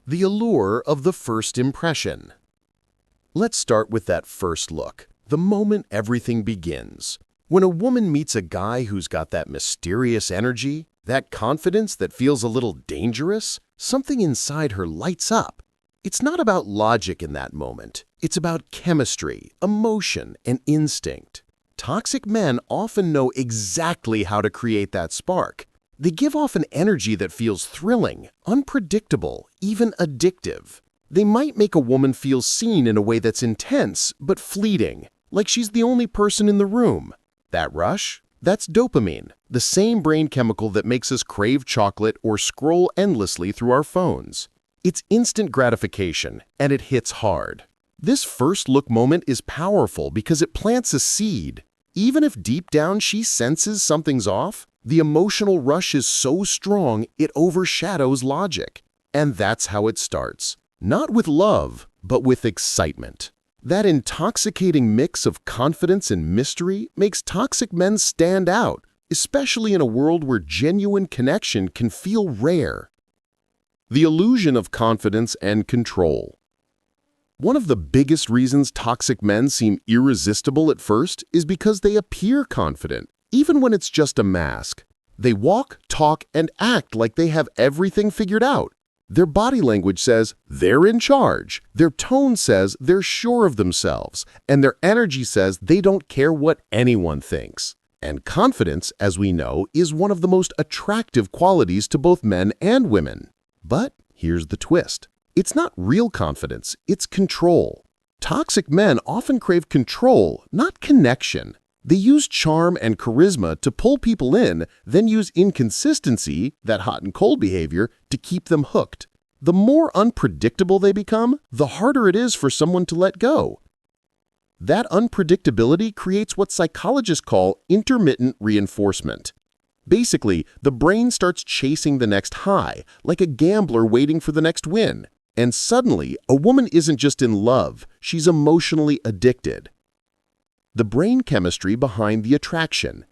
The allure of the first impression. Let's start with that first look, the moment everything begins. When a woman meets a guy who's got that mysterious energy, that confidence that feels a little dangerous, something inside her lights up. It's not about logic in that moment. It's about chemistry, emotion, and instinct. Toxic men often know exactly how to create that spark. They give off an energy that feels thrilling, unpredictable, even addictive. They might make a woman feel seen in a way that's intense, but fleeting, like she's the only person in the room. That rush? That's dopamine, the same brain chemical that makes us crave chocolate or scroll endlessly through our phones. It's instant gratification, and it hits hard. This first look moment is powerful because it plants a seed. Even if deep down she senses something's off, the emotional rush is so strong it overshadows logic. And that's how it starts. Not with love, but with excitement. That intoxicating mix of confidence and mystery makes toxic men stand out, especially in a world where genuine connection can feel rare. The illusion of confidence and control. One of the biggest reasons toxic men seem irresistible at first is because they appear confident, even when it's just a mask. They walk, talk, and act like they have everything figured out. Their body language says they're in charge, their tone says they're sure of themselves, and their energy says they don't care what anyone thinks. And confidence, as we know, is one of the most attractive qualities to both men and women. But here's the twist. It's not real confidence, it's control. Toxic men often crave control, not connection. They use charm and charisma to pull people in, then use inconsistency, that hot and cold behavior, to keep them hooked. The more unpredictable they become, the harder it is for someone to let go. That unpredictability creates what psychologists call intermittent reinforcement. Basically, the brain starts chasing the next high, like a gambler waiting for the next win. And suddenly, a woman isn't just in love, she's emotionally addicted. The brain chemistry behind the attraction.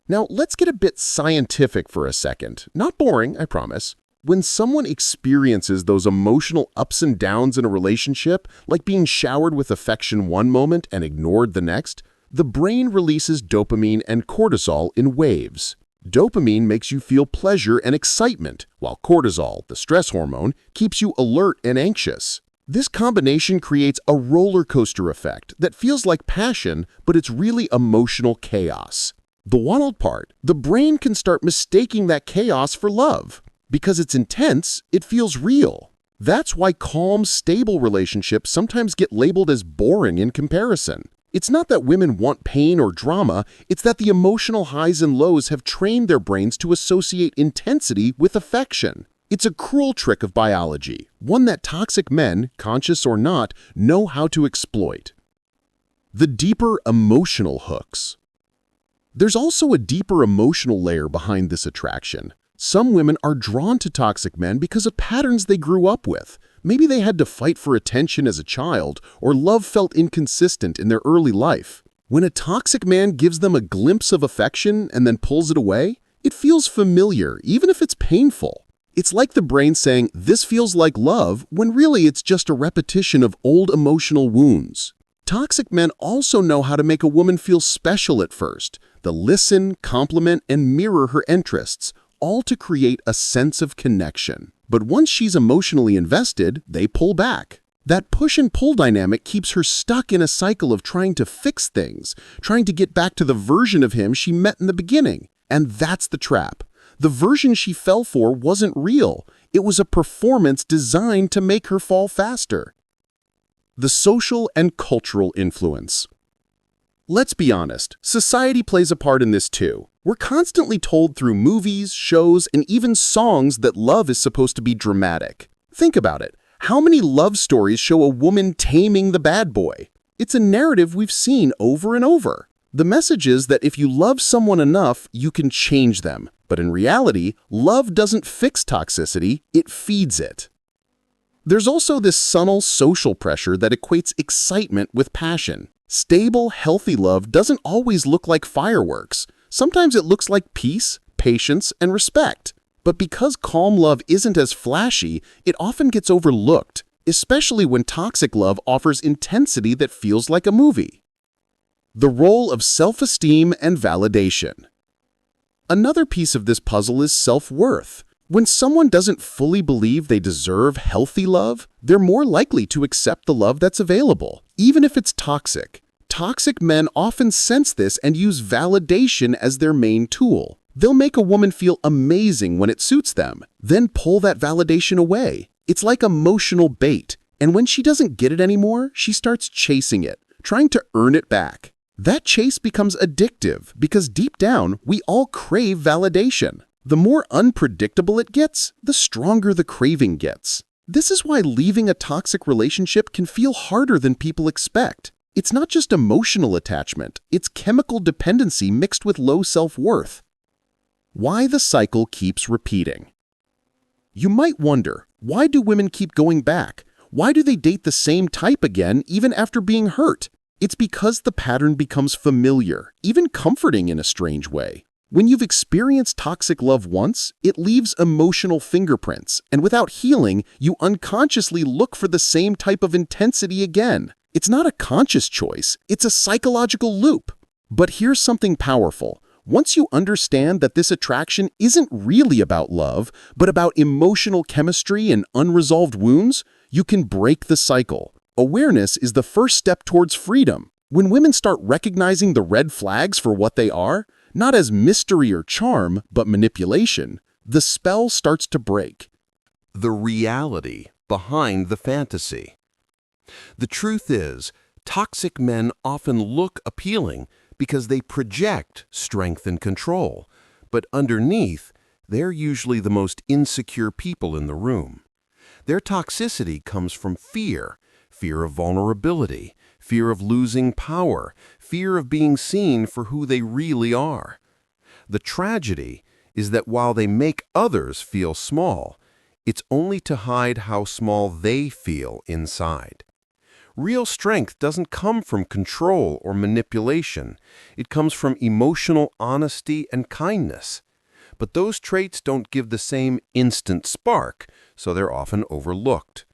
Now, let's get a bit scientific for a second. Not boring, I promise. When someone experiences those emotional ups and downs in a relationship, like being showered with affection one moment and ignored the next, the brain releases dopamine and cortisol in waves. Dopamine makes you feel pleasure and excitement, while cortisol, the stress hormone, keeps you alert and anxious. This combination creates a roller coaster effect that feels like passion, but it's really emotional chaos. The wild part, the brain can start mistaking that chaos for love. Because it's intense, it feels real. That's why calm, stable relationships sometimes get labeled as boring in comparison. It's not that women want pain or drama, it's that the emotional highs and lows have trained their brains to associate intensity with affection. It's a cruel trick of biology, one that toxic men, conscious or not, know how to exploit. The deeper emotional hooks. There's also a deeper emotional layer behind this attraction. Some women are drawn to toxic men because of patterns they grew up with. Maybe they had to fight for attention as a child, or love felt inconsistent in their early life. When a toxic man gives them a glimpse of affection and then pulls it away, it feels familiar, even if it's painful. It's like the brain saying, "This feels like love," when really it's just a repetition of old emotional wounds. Toxic men also know how to make a woman feel special at first. They'll listen, compliment, and mirror her interests, all to create a sense of connection. But once she's emotionally invested, they pull back. That push and pull dynamic keeps her stuck in a cycle of trying to fix things, trying to get back to the version of him she met in the beginning. And that's the trap. The version she fell for wasn't real. It was a performance designed to make her fall faster. The social and cultural influence. Let's be honest, society plays a part in this too. We're constantly told through movies, shows, and even songs that love is supposed to be dramatic. Think about it. How many love stories show a woman taming the bad boy? It's a narrative we've seen over and over. The message is that if you love someone enough, you can change them. But in reality, love doesn't fix toxicity, it feeds it. There's also this subtle social pressure that equates excitement with passion. Stable, healthy love doesn't always look like fireworks. Sometimes it looks like peace, patience, and respect. But because calm love isn't as flashy, it often gets overlooked, especially when toxic love offers intensity that feels like a movie. The role of self-esteem and validation. Another piece of this puzzle is self-worth. When someone doesn't fully believe they deserve healthy love, they're more likely to accept the love that's available, even if it's toxic. Toxic men often sense this and use validation as their main tool. They'll make a woman feel amazing when it suits them, then pull that validation away. It's like emotional bait, and when she doesn't get it anymore, she starts chasing it, trying to earn it back. That chase becomes addictive because deep down, we all crave validation. The more unpredictable it gets, the stronger the craving gets. This is why leaving a toxic relationship can feel harder than people expect. It's not just emotional attachment, it's chemical dependency mixed with low self-worth. Why the cycle keeps repeating. You might wonder, why do women keep going back? Why do they date the same type again even after being hurt? It's because the pattern becomes familiar, even comforting in a strange way. When you've experienced toxic love once, it leaves emotional fingerprints, and without healing, you unconsciously look for the same type of intensity again. It's not a conscious choice, it's a psychological loop. But here's something powerful. Once you understand that this attraction isn't really about love, but about emotional chemistry and unresolved wounds, you can break the cycle. Awareness is the first step towards freedom. When women start recognizing the red flags for what they are, not as mystery or charm, but manipulation, the spell starts to break. The reality behind the fantasy. The truth is, toxic men often look appealing because they project strength and control, but underneath, they're usually the most insecure people in the room. Their toxicity comes from fear of vulnerability, fear of losing power, fear of being seen for who they really are. The tragedy is that while they make others feel small, it's only to hide how small they feel inside. Real strength doesn't come from control or manipulation. It comes from emotional honesty and kindness. But those traits don't give the same instant spark, so they're often overlooked.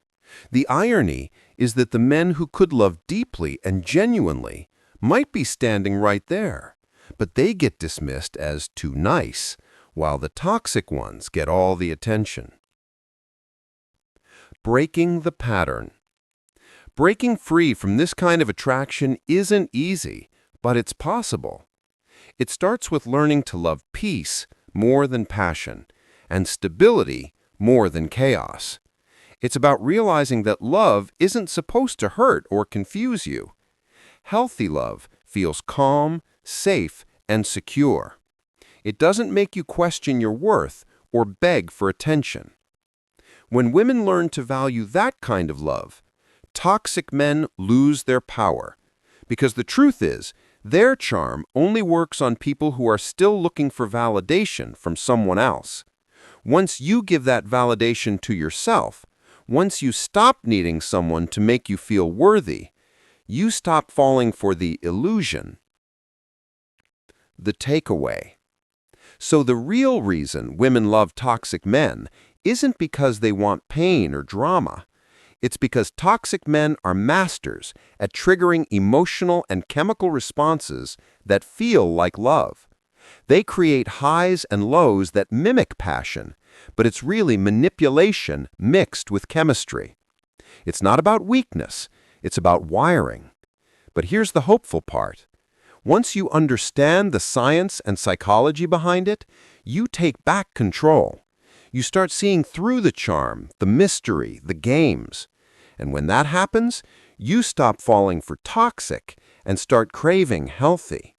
The irony is that the men who could love deeply and genuinely might be standing right there, but they get dismissed as too nice, while the toxic ones get all the attention. Breaking the pattern. Breaking free from this kind of attraction isn't easy, but it's possible. It starts with learning to love peace more than passion, and stability more than chaos. It's about realizing that love isn't supposed to hurt or confuse you. Healthy love feels calm, safe, and secure. It doesn't make you question your worth or beg for attention. When women learn to value that kind of love, toxic men lose their power. Because the truth is, their charm only works on people who are still looking for validation from someone else. Once you give that validation to yourself, once you stop needing someone to make you feel worthy, you stop falling for the illusion. The takeaway. So the real reason women love toxic men isn't because they want pain or drama. It's because toxic men are masters at triggering emotional and chemical responses that feel like love. They create highs and lows that mimic passion, but it's really manipulation mixed with chemistry. It's not about weakness, it's about wiring. But here's the hopeful part. Once you understand the science and psychology behind it, you take back control. You start seeing through the charm, the mystery, the games. And when that happens, you stop falling for toxic and start craving healthy.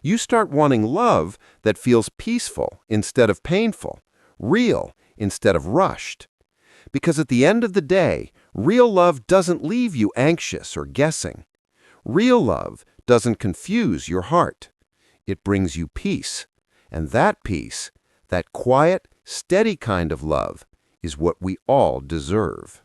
You start wanting love that feels peaceful instead of painful, real instead of rushed. Because at the end of the day, real love doesn't leave you anxious or guessing. Real love doesn't confuse your heart. It brings you peace. And that peace, that quiet, steady kind of love, is what we all deserve.